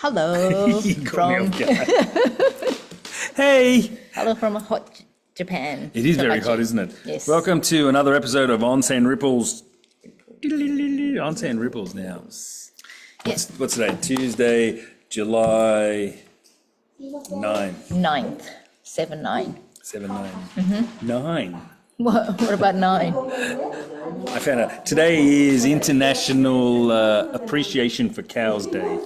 Hello You caught me from off guard. Hey! hello from hot Japan. It is very Tokachi. hot, isn't it? Yes. Welcome to another episode of Onsen Ripples. Onsen Ripples now. What's today? Tuesday, July 9. 9th. 7-9. 7/9. 9. What about 9? I found out. Today is International Appreciation for Cows Day.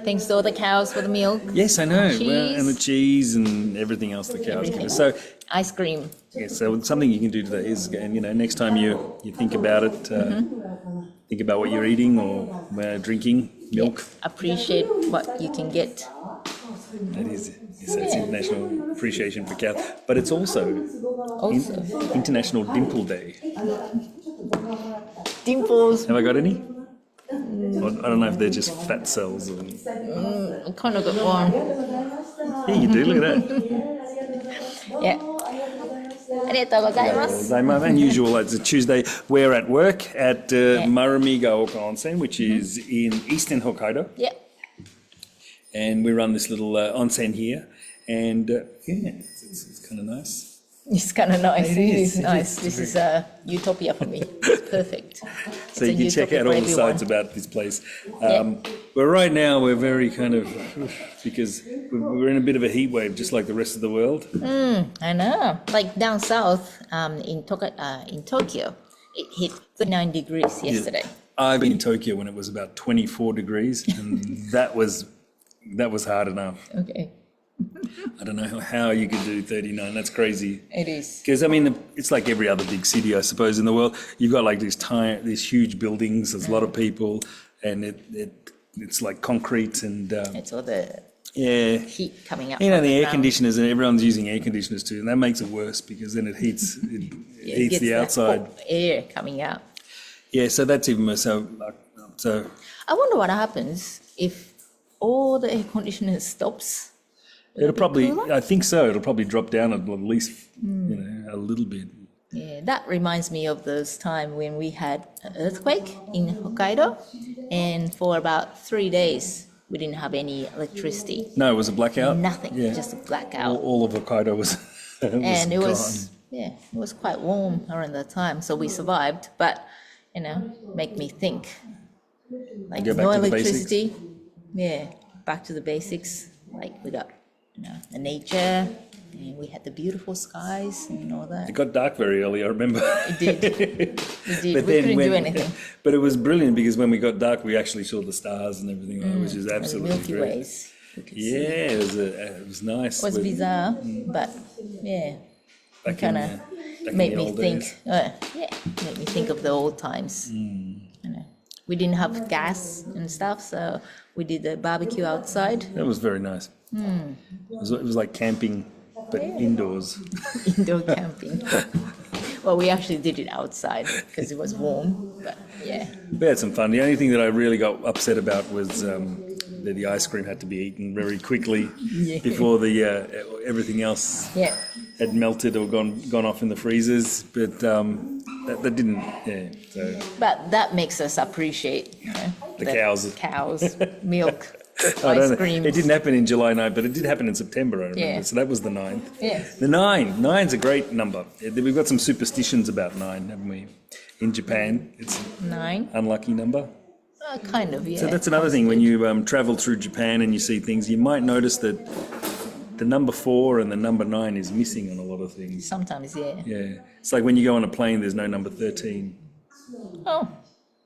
Thanks to all the cows for the milk. Yes, I know. Cheese. Well, and the cheese and everything else the cows give Everything. us. So, Ice cream. yeah, so something you can do today is, and next time you think about it, think about what you're eating or drinking milk. Appreciate what you can get. That is, so it's International Appreciation for Cows, but it's also Also, International Dimple Day. dimples. Have I got any? I don't know if they're just fat cells. Or... I kind of got one. Yeah, you do. Look at that. Yeah. ありがとうございます。 Unusual. It's a Tuesday. We're at work at Maramigaoka Onsen, which is in eastern Hokkaido. Yeah. And we run this little onsen here. And it's kind of nice. It's kind of nice. It It is, is it nice. is. This is a utopia for me. It's perfect. So It's a you can check utopia out for all the everyone. sites about this place. But right now we're very kind of, because we're in a bit of a heat wave, just like the rest of the world. I know. Like down south, in Tokyo, it hit 39 degrees yesterday. I've been in Tokyo when it was about 24 degrees, and that was hard enough. Okay. I don't know how you could do 39. That's crazy. It is. Because I mean, it's like every other big city, I suppose, in the world. You've got like these huge buildings. There's a lot of people, and it's like concrete and It's all the yeah. heat coming up. You know, from the air ground. conditioners, and everyone's using air conditioners too, and that makes it worse because then it heats It heats gets the outside. hot air coming out. Yeah, so that's even worse. So I wonder what happens if all the air conditioners stops. it'll probably, cooler? I think so. It'll probably drop down at least, a little bit. Yeah, that reminds me of those time when we had an earthquake in Hokkaido, and for about 3 days we didn't have any electricity. No, it was a blackout. Nothing, Yeah. just a blackout. All of Hokkaido was. And it gone. was it was quite warm around that time, so we survived. But make me think, like Go back no to the basics. electricity. Yeah, back to the basics. Like we got the nature, and we had the beautiful skies and all that. It got dark very early, I remember. It did. It did. But We then couldn't when- do anything. But it was brilliant because when we got dark, we actually saw the stars and everything, which is The absolutely Milky great. Ways. We could see. Yeah, it was nice. It was With- bizarre, but yeah, back kind in, of back in made the me old think. days. Made me think of the old times. We didn't have gas and stuff, so we did the barbecue outside, That was very nice. It was like camping, but indoors. indoor camping. Well, we actually did it outside because it was warm, but yeah. We had some fun. The only thing that I really got upset about was that the ice cream had to be eaten very quickly before the everything else Yeah, had melted or gone off in the freezers. But that didn't. Yeah. So but that makes us appreciate The cows. cows, milk, I don't ice know. cream. It didn't happen in July 9, but it did happen in September, I remember. Yeah. So that was the 9th. Yeah. The 9. Nine's a great number. We've got some superstitions about 9, haven't we? In Japan, it's an 9, unlucky number. kind of, yeah. So that's another thing. When you travel through Japan and you see things, you might notice that the number 4 and the number 9 is missing on a lot of things. Sometimes, yeah. Yeah. It's like when you go on a plane, there's no number 13. Oh,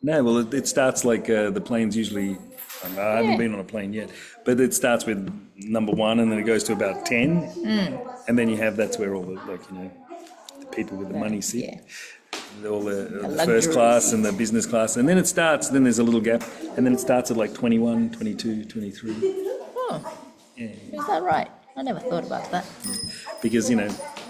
No, well, it starts like the planes usually. I haven't been on a plane yet, but it starts with number 1 and then it goes to about 10, and then that's where all the the people with the money sit. yeah. All the luxuries. first class and the business class, and then it starts. Then there's a little gap, and then it starts at like 21, 22, 23. Oh, Yeah. is that right? I never thought about that. Because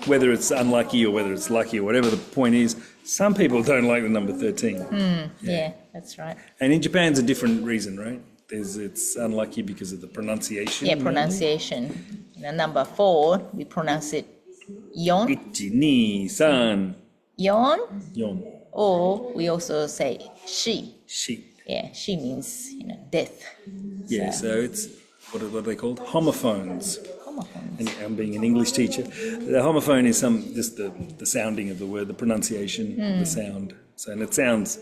whether it's unlucky or whether it's lucky or whatever, the point is, some people don't like the number 13. Yeah, that's right. And in Japan's a different reason, right? It's unlucky because of the pronunciation. Yeah, pronunciation. Number 4, we pronounce it yon. 1, 2, 3, Yon, 4. or we also say she. She. Yeah, she means death. Yeah, so it's, what are they called? Homophones. Homophones. And I'm being an English teacher. The homophone is just the sounding of the word, the pronunciation, the sound. So, and it sounds,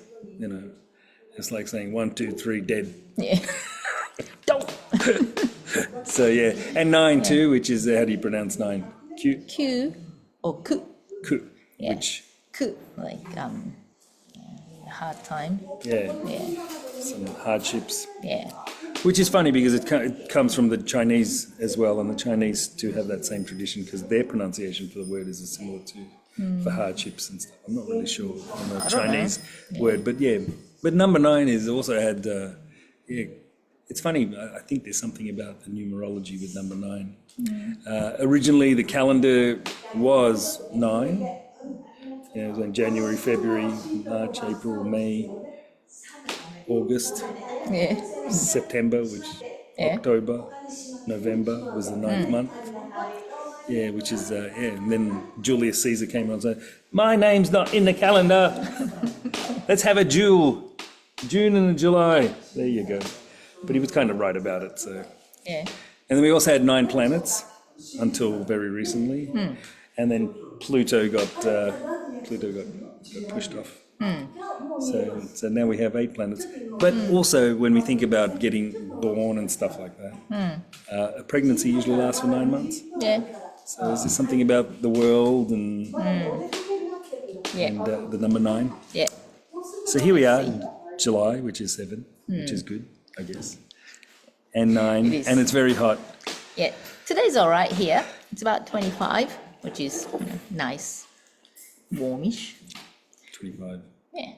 it's like saying 1, 2, 3, dead. Yeah. Don't. So yeah, and 9 too, which is, how do you pronounce 9? Q? Q or ku. Ku, Yeah. which, Ku, like hard time. yeah, Yeah. some hardships. Yeah. Which is funny because it comes from the Chinese as well, and the Chinese do have that same tradition because their pronunciation for the word is similar to for hardships and stuff. I'm not really sure on the Chinese word, but yeah. But number 9 is also had, it's funny, I think there's something about the numerology with number 9. Originally the calendar was 9. It was in January, February, March, April, May, August, Yeah. September, which October, November was the 9th month. Yeah, which is, and then Julius Caesar came on and said, my name's not in the calendar. Let's have a duel. June and July. There you go. But he was kind of right about it, so. Yeah. And then we also had 9 planets until very recently. And then Pluto got pushed off. So now we have 8 planets. But also, when we think about getting born and stuff like that, a pregnancy usually lasts for 9 months. Yeah. So is there something about the world and, Yeah. and the number 9? Yeah. So here we are in July, which is 7, which is good, I guess. And 9, It is. and it's very hot. Yeah. Today's all right here. It's about 25, which is nice, warmish. 25. Yeah.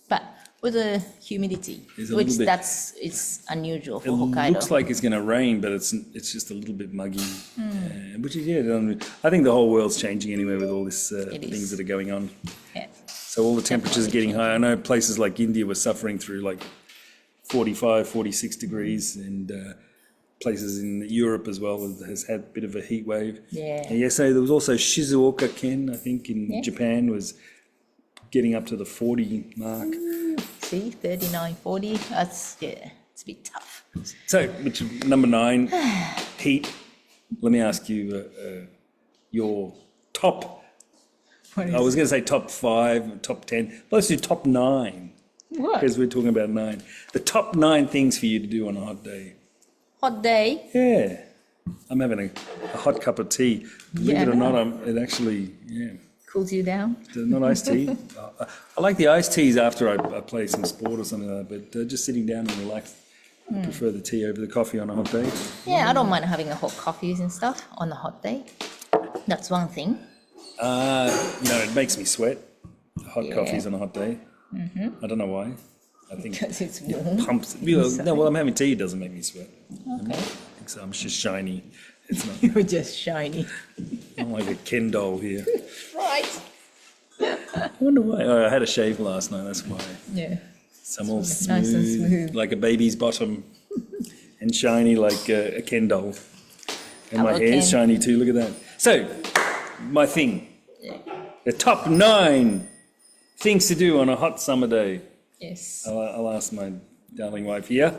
But with the humidity, There's a which little bit- it's unusual for It Hokkaido. looks like it's going to rain, but it's just a little bit muggy. Which is, I think the whole world's changing anyway with all this things that are going on. Yeah. So all the temperatures are getting high. I know places like India were suffering through like 45, 46 degrees, and places in Europe as well has had a bit of a heat wave. Yeah. And yesterday there was also Shizuoka Ken, I think, in Japan was getting up to the 40 mark. See, 39, 40. That's, it's a bit tough. So, which number 9, heat. Let me ask you your top. I was going to say top 5, top 10. Let's do top 9 What? because we're talking about 9. The top 9 things for you to do on a hot day. Hot day. Yeah, I'm having a hot cup of tea. Believe it or not, it actually, Cools you down. not iced tea. I like the iced teas after I play some sport or something like that, but just sitting down and relax. I prefer the tea over the coffee on a hot day. Yeah, I don't mind having a hot coffees and stuff on a hot day. That's one thing. It makes me sweat. Hot coffees on a hot day. I don't know why. I think Because it's warm. pumps. I'm having tea. It doesn't make me sweat. Okay. I think so. I'm just shiny. It's not. You're just shiny. I'm like a Ken doll here. Right. I wonder why. Oh, I had a shave last night. That's why. Yeah. So I'm all Nice and smooth. like a baby's bottom, and shiny like a Ken doll. And my Hello, hair's Ken. shiny too. Look at that. So, my thing. The top 9 things to do on a hot summer day. Yes. I'll ask my darling wife here.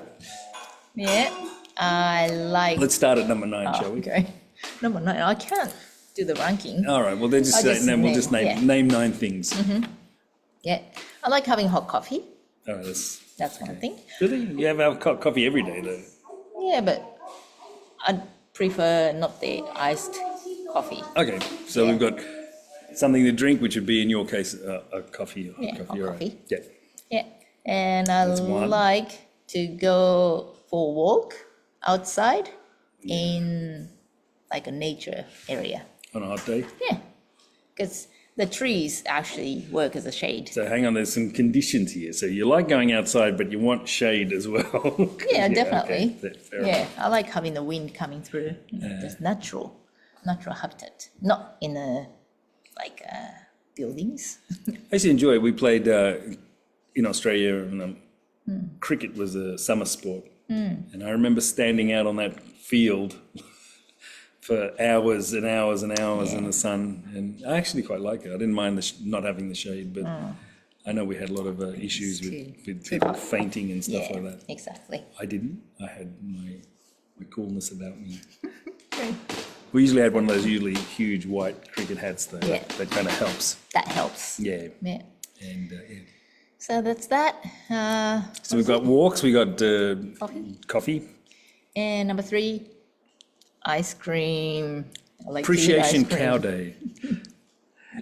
Yeah. I like. Let's start at number 9, shall we? Okay. Number 9. I can't do the ranking. All right. Well, then just I'll say, just then we'll name- just name yeah. name 9 things. Yeah. I like having hot coffee. All right. That's one thing. Really? You have coffee every day, though. Yeah, but I prefer not the iced coffee. Okay. So we've got something to drink, which would be in your case a coffee. Hot Yeah, coffee. hot All right. coffee. Yeah. Yeah. And I one. like to go for a walk outside in like a nature area. On a hot day. Yeah. Because the trees actually work as a shade. So hang on, there's some conditions here. So you like going outside, but you want shade as well. Yeah, definitely. Okay, fair Yeah, enough. I like having the wind coming through. Just natural habitat, not in buildings. I used to enjoy it. We played in Australia, and cricket was a summer sport. And I remember standing out on that field for hours and hours and hours in the sun. And I actually quite like it. I didn't mind not having the shade, but I know we had a lot of issues too with people hot. fainting and stuff Yeah, like that. exactly. I didn't. I had my coolness about me. We usually had one of those usually huge white cricket hats though. Yeah. That kind of helps. That helps. Yeah. Yeah. And yeah. So that's that. So we've got walks, we got coffee. And number 3, ice cream. I like to eat Appreciation ice cream. Cow Day.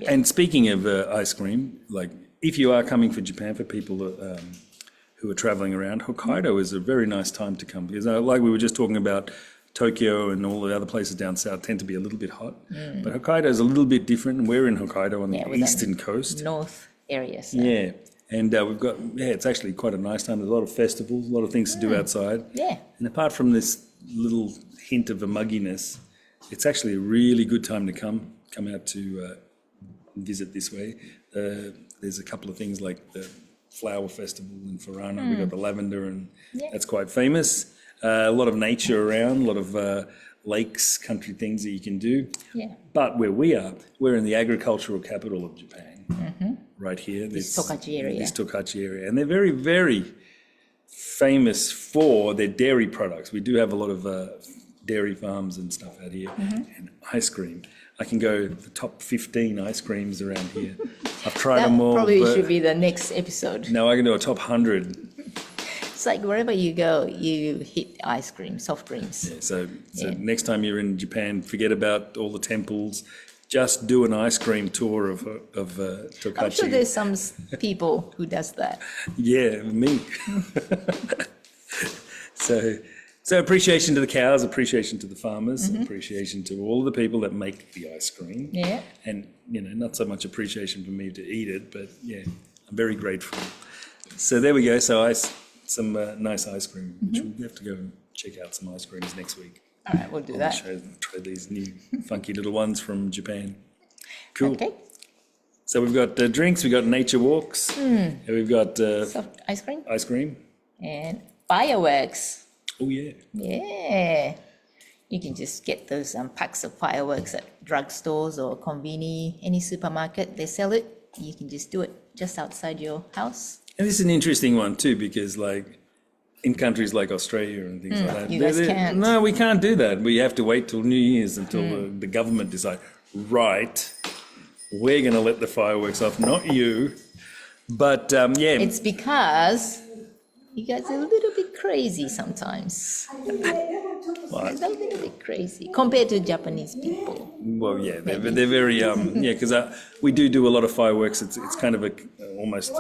And speaking of ice cream, like if you are coming for Japan, for people who are traveling around, Hokkaido is a very nice time to come because like we were just talking about, Tokyo and all the other places down south tend to be a little bit hot. But Hokkaido is a little bit different, and we're in Hokkaido on the we're eastern coast. North area. So. Yeah. And we've got, it's actually quite a nice time. There's a lot of festivals, a lot of things to do outside. Yeah. And apart from this little hint of a mugginess, it's actually a really good time to come out to visit this way. There's a couple of things like the flower festival in Furano. We've got the lavender, and that's quite famous. A lot of nature around, a lot of lakes, country things that you can do. Yeah. But where we are, we're in the agricultural capital of Japan, right here. This Tokachi area. This Tokachi area. And they're very, very famous for their dairy products. We do have a lot of dairy farms and stuff out here, and ice cream. I can go the top 15 ice creams around here. I've tried That them all. probably but should be the next episode. no, I can do a top 100. It's like wherever you go, you hit ice cream, soft drinks. Yeah, so next time you're in Japan, forget about all the temples. Just do an ice cream tour of Tokachi. I'm sure there's some people who does that. Yeah, me. So appreciation to the cows, appreciation to the farmers, appreciation to all the people that make the ice cream. Yeah. And, not so much appreciation for me to eat it, but yeah, I'm very grateful. So there we go. So some nice ice cream, which we'll have to go and check out some ice creams next week. All right, we'll do that. Try these new funky little ones from Japan. Cool. Okay. So we've got drinks, we've got nature walks, and we've got Soft ice cream ice cream. and fireworks. Oh yeah. Yeah. You can just get those packs of fireworks at drugstores or convenience, any supermarket. They sell it. You can just do it just outside your house. And this is an interesting one too, because like in countries like Australia and things like that, you guys can't. No, we can't do that. We have to wait till New Year's until the government decide, right, we're going to let the fireworks off, not you. But yeah. It's because you guys are a little bit crazy sometimes. It's a little bit crazy compared to Japanese people. Well, yeah, they're very, because we do a lot of fireworks. It's kind of almost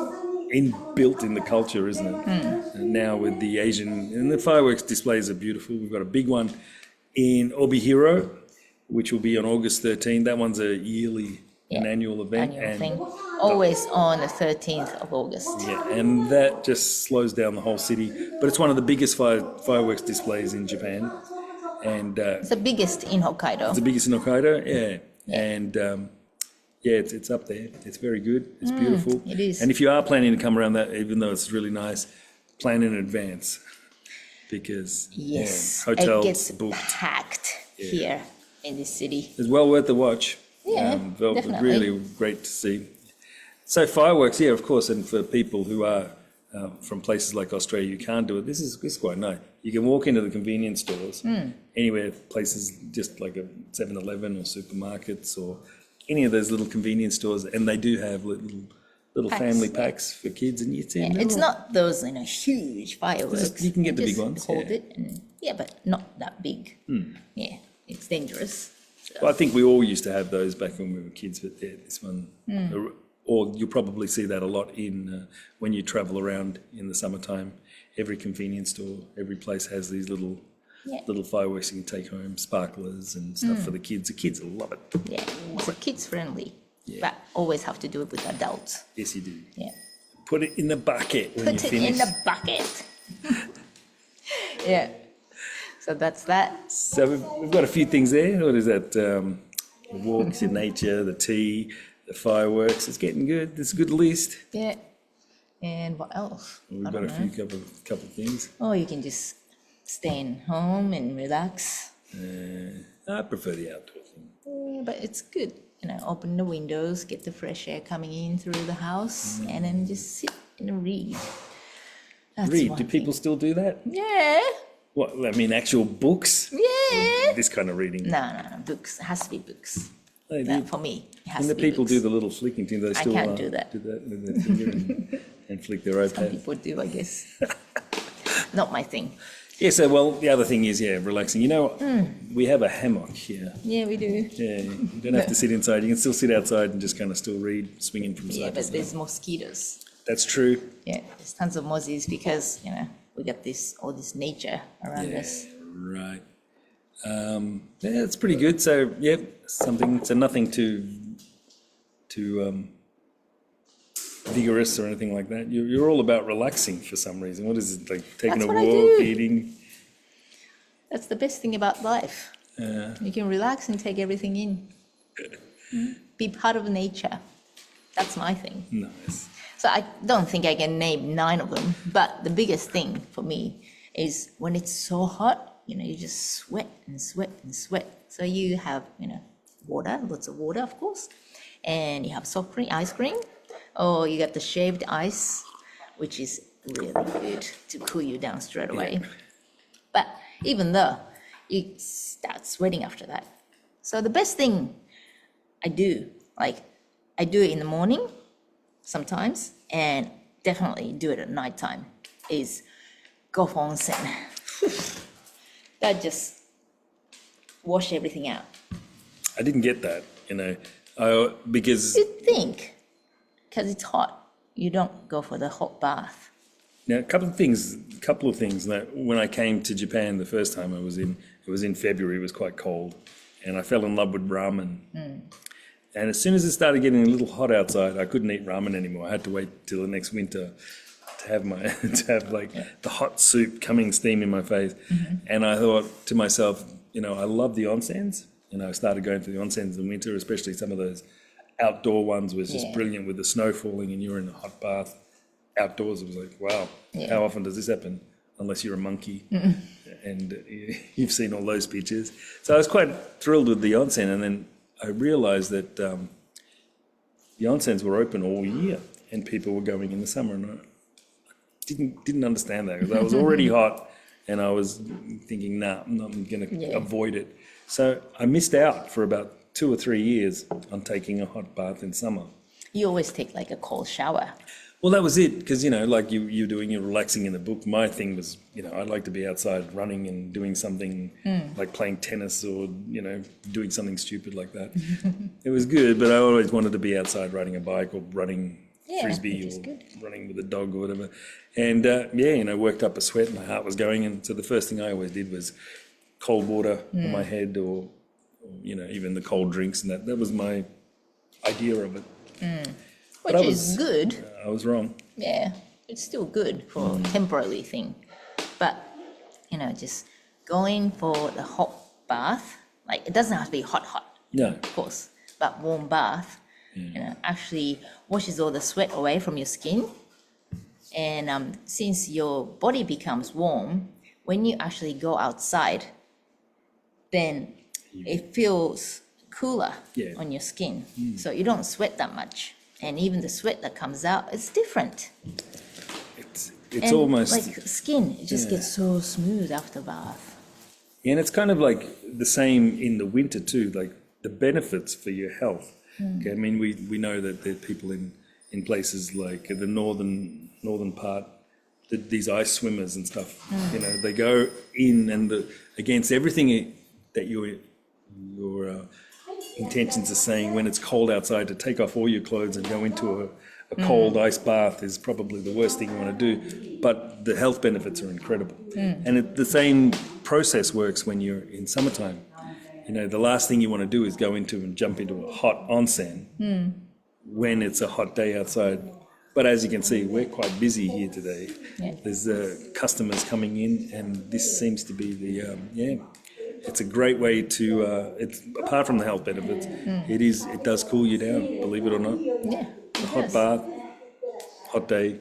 inbuilt in the culture, isn't it? And now with the Asian, and the fireworks displays are beautiful. We've got a big one in Obihiro, which will be on August 13th. That one's a yearly, an annual event. Annual thing. Always on the 13th of August. Yeah, and that just slows down the whole city. But it's one of the biggest fireworks displays in Japan. And It's the biggest in Hokkaido. it's the biggest in Hokkaido, yeah. And it's up there. It's very good. It's beautiful. it is. And if you are planning to come around that, even though it's really nice, plan in advance because Yes, hotels it gets booked. packed here in this city. It's well worth the watch. Yeah, definitely. Really great to see. So fireworks, yeah, of course, and for people who are from places like Australia, you can't do it. This is quite nice. You can walk into the convenience stores, anywhere, places just like a 7-Eleven or supermarkets or any of those little convenience stores, and they do have little Packs, family yeah. packs for kids, and it's It's not those huge fireworks. you can get the big just ones, Hold yeah. it, and, but not that big. Yeah, it's dangerous. Well, I think we all used to have those back when we were kids, but yeah, this one, or you'll probably see that a lot in when you travel around in the summertime. Every convenience store, every place has these little fireworks you can take home, sparklers and stuff for the kids. The kids love it. Yeah, it's kids friendly, but always have to do it with adults. Yes, you do. Yeah, Put it in the bucket when put you it finish. in the bucket. Yeah, so that's that. So we've got a few things there. What is that? The walks in nature, the tea, the fireworks. It's getting good. It's a good list. Yeah, and what else? We've I got a don't know. few couple of things. Oh, you can just stay in home and relax. I prefer the outdoor thing. Yeah, but it's good. open the windows, get the fresh air coming in through the house, and then just sit and read. That's Read. one Do people still do that? thing. Yeah, What, I mean, actual books? yeah. This kind of reading? No, books. It has to be books. They That, do. for me, it has And to the be people books. do the little flicking thing. They still can't do that. do that with their finger and flick their Some iPad. people do, I guess. Not my thing. Yeah, so, well, the other thing is, relaxing. We have a hammock here. Yeah, we do. Yeah, you don't have to sit inside. You can still sit outside and just kind of still read, swinging from Yeah, side to but side. there's mosquitoes. That's true. Yeah, there's tons of mozzies because, we got all this nature around us. Right. Yeah, it's pretty good. So, nothing too vigorous or anything like that. You're all about relaxing for some reason. What is it, like taking That's a what I walk, do. eating? That's the best thing about life. You can relax and take everything in. Be part of nature. That's my thing. Nice. So I don't think I can name 9 of them, but the biggest thing for me is when it's so hot, you just sweat and sweat and sweat. So you have, water, lots of water, of course, and you have soft cream, ice cream, or you got the shaved ice, which is really good to cool you down straight away. But even though you start sweating after that. So the best thing I do, I do it in the morning sometimes, and definitely do it at nighttime, is go for onsen. That just wash everything out. I didn't get that, because You think, because it's hot, you don't go for the hot bath. now a couple of things that when I came to Japan the first time it was in February, it was quite cold, and I fell in love with ramen. And as soon as it started getting a little hot outside, I couldn't eat ramen anymore. I had to wait till the next winter to have the hot soup coming steam in my face. And I thought to myself, I love the onsens. I started going to the onsens in winter, especially some of those outdoor ones was just brilliant with the snow falling and you're in a hot bath outdoors. It was like, wow, how often does this happen? Unless you're a monkey and you've seen all those pictures. So I was quite thrilled with the onsen, and then I realised that the onsens were open all year and people were going in the summer, and I didn't understand that because I was already hot and I was thinking, nah, I'm not going to avoid it. So I missed out for about 2 or 3 years on taking a hot bath in summer. You always take a cold shower. Well, that was it, because, like you're doing, you're relaxing in the book. My thing was, I'd like to be outside running and doing something like playing tennis or, doing something stupid like that. It was good, but I always wanted to be outside riding a bike or running frisbee or running with a dog or whatever. And, worked up a sweat, my heart was going. And so the first thing I always did was cold water on my head or even the cold drinks, and that was my idea of it. Which is good. I was wrong. Yeah, it's still good for a temporary thing. But, just going for the hot bath, it doesn't have to be hot, No. of course, but warm bath, actually washes all the sweat away from your skin. And since your body becomes warm, when you actually go outside, then it feels cooler on your skin. So you don't sweat that much. And even the sweat that comes out, it's different. It's And almost... skin, it just gets so smooth after bath. And it's kind of like the same in the winter too, like the benefits for your health. Okay, I mean, we know that there are people in places like the northern part, these ice swimmers and stuff, they go in and against everything that your intentions are saying, when it's cold outside, to take off all your clothes and go into a cold ice bath is probably the worst thing you want to do. But the health benefits are incredible. And the same process works when you're in summertime. The last thing you want to do is go into and jump into a hot onsen when it's a hot day outside. But as you can see, we're quite busy here today. Yeah. There's customers coming in, and this seems to be it's a great way to, it's apart from the health benefits, it does cool you down, believe it or not. Yeah, A hot bath, hot day.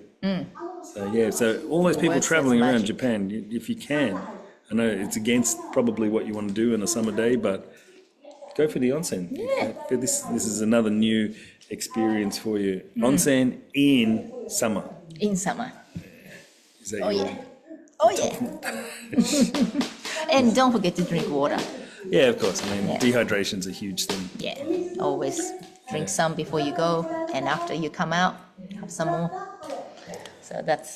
So all those people works as traveling around magic. Japan, if you can, I know it's against probably what you want to do in a summer day, but go for the onsen. This is another new experience for you. Onsen in summer. In summer. Is that Oh your... yeah. Oh yeah. And don't forget to drink water. Yeah, of course. I mean, Yeah. dehydration's a huge thing. Yeah. Always drink some before you go, and after you come out, have some more. So that's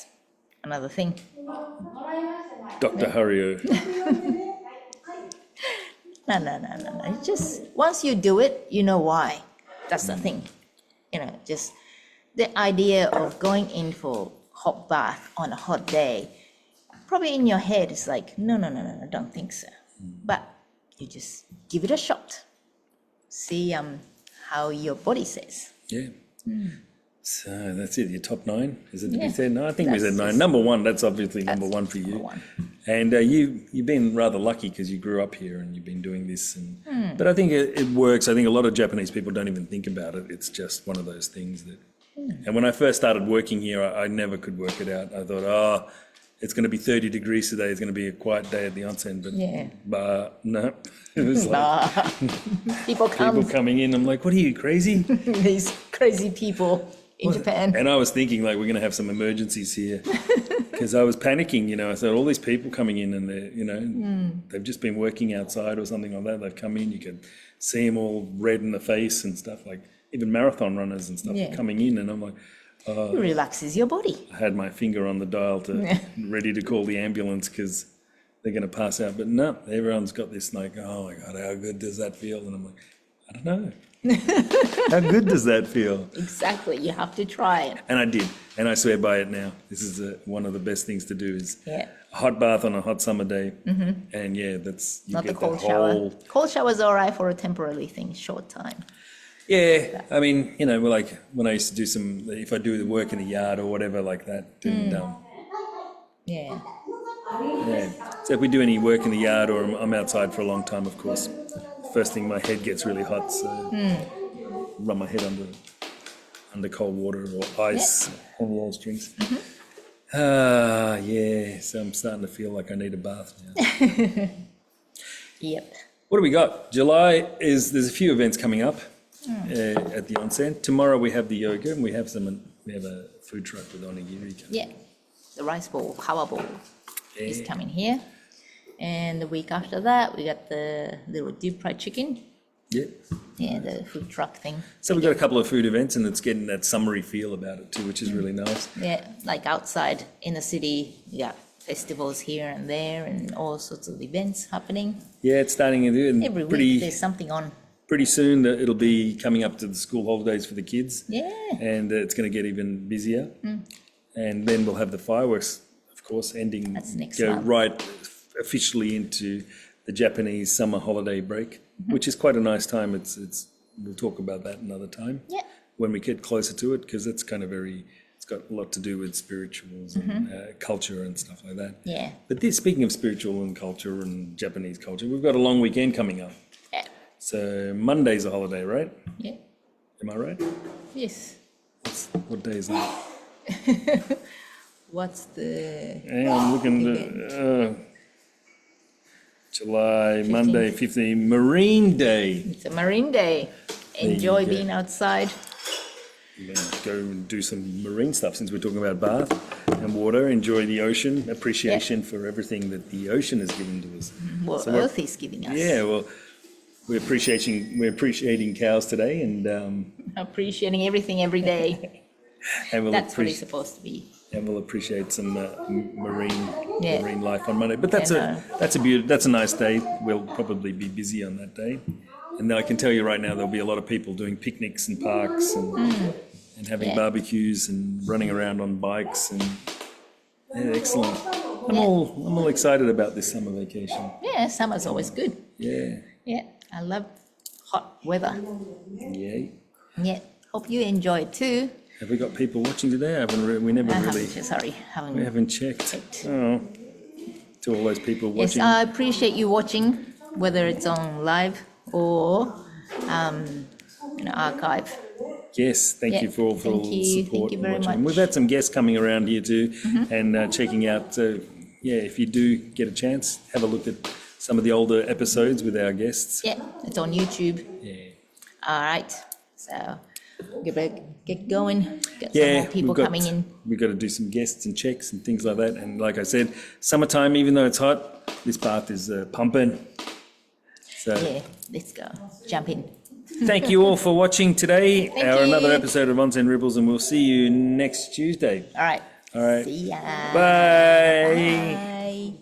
another thing. Dr. Hario. No. It's just once you do it, you know why. That's the thing. Just the idea of going in for hot bath on a hot day, probably in your head is like, no, don't think so. But you just give it a shot. See how your body says. Yeah. So that's it. Your top 9, is it to be Yeah. said? No, I think we That's said 9. just- Number 1. That's obviously number That's 1 for you. number one. And you've been rather lucky because you grew up here and you've been doing this. But I think it works. I think a lot of Japanese people don't even think about it. It's just one of those things that. And when I first started working here, I never could work it out. I thought, it's going to be 30 degrees today. It's going to be a quiet day at the onsen. But no, it was like People come, people coming in. I'm like, what are you, crazy? these crazy people in Japan. And I was thinking like we're going to have some emergencies here because I was panicking, I thought all these people coming in and they've just been working outside or something like that. They've come in, you could see them all red in the face and stuff, like even marathon runners and stuff Yeah. coming in. And I'm like, It relaxes your body. I had my finger on the dial ready to call the ambulance because they're going to pass out. But no, everyone's got this like, oh my God, how good does that feel? And I'm like, I don't know. How good does that feel? Exactly. You have to try it. And I did, and I swear by it now. This is one of the best things to do is Yeah. a hot bath on a hot summer day. And that's you Not the get cold whole. shower. Cold shower is all right for a temporary thing, short time. Yeah, I mean, we're like when I used to do if I do the work in the yard or whatever like that. And, Yeah. yeah. So if we do any work in the yard or I'm outside for a long time, of course, first thing my head gets really hot, so run my head under cold water or ice on the ice drinks. Yeah. So I'm starting to feel like I need a bath now. Yep. What do we got? July there's a few events coming up at the onsen. Tomorrow we have the yoga and we have a food truck with onigiri coming. Yeah. The rice bowl, power bowl is coming here. And the week after that, we got the little deep fried chicken. Yeah. Yeah, the food truck thing. So we've got a couple of food events and it's getting that summery feel about it too, which is really nice. Yeah, like outside in the city, you got festivals here and there and all sorts of events happening. Yeah, it's starting to do Every it week there's something on. pretty soon. It'll be coming up to the school holidays for the kids. Yeah. And it's going to get even busier. And then we'll have the fireworks, of course, ending, That's next go month. right officially into the Japanese summer holiday break, which is quite a nice time. We'll talk about that another time. Yeah. When we get closer to it, because it's kind of it's got a lot to do with spirituals and culture and stuff like that. Yeah. But speaking of spiritual and culture and Japanese culture, we've got a long weekend coming up. Yeah. So Monday's a holiday, right? Yeah. Am I right? Yes. What day is that? What's the... Hang on, I'm looking at July, Monday, 15, Marine Day. It's a Marine Day. Enjoy go. being outside. We're going to go and do some marine stuff since we're talking about bath and water. Enjoy the ocean, appreciation for everything that the ocean has given to us. What So we're- Earth is giving us. Yeah, well, we're appreciating cows today, and Appreciating everything every day. we'll That's what it's supposed to be. and we'll appreciate some marine Yeah. marine life on Monday. But that's a nice day. We'll probably be busy on that day, and I can tell you right now there'll be a lot of people doing picnics in parks and having Yeah. barbecues and running around on bikes and excellent. I'm all excited about this summer vacation. Yeah, summer's always good. Yeah, Yeah, I love hot weather. yeah. Yeah, hope you enjoy it too. Have we got people watching today? We never really. We haven't checked. Oh, to all those people Yes, watching. I appreciate you watching, whether it's on live or archive. Yes, thank Yeah, you for all thank the you. support Thank you and very watching. much. We've had some guests coming around here too and checking out. So, yeah, if you do get a chance, have a look at some of the older episodes with our guests. Yeah, it's on YouTube. Yeah. All right, so get going. Get some more people coming in. We've got to do some guests and checks and things like that. And like I said, summertime, even though it's hot, this bath is pumping. So Yeah, let's go. Jump in. thank you all for watching today. Thank Another you. episode of Onsen Ripples, and we'll see you next Tuesday. All right. All right. See ya. Bye. Bye.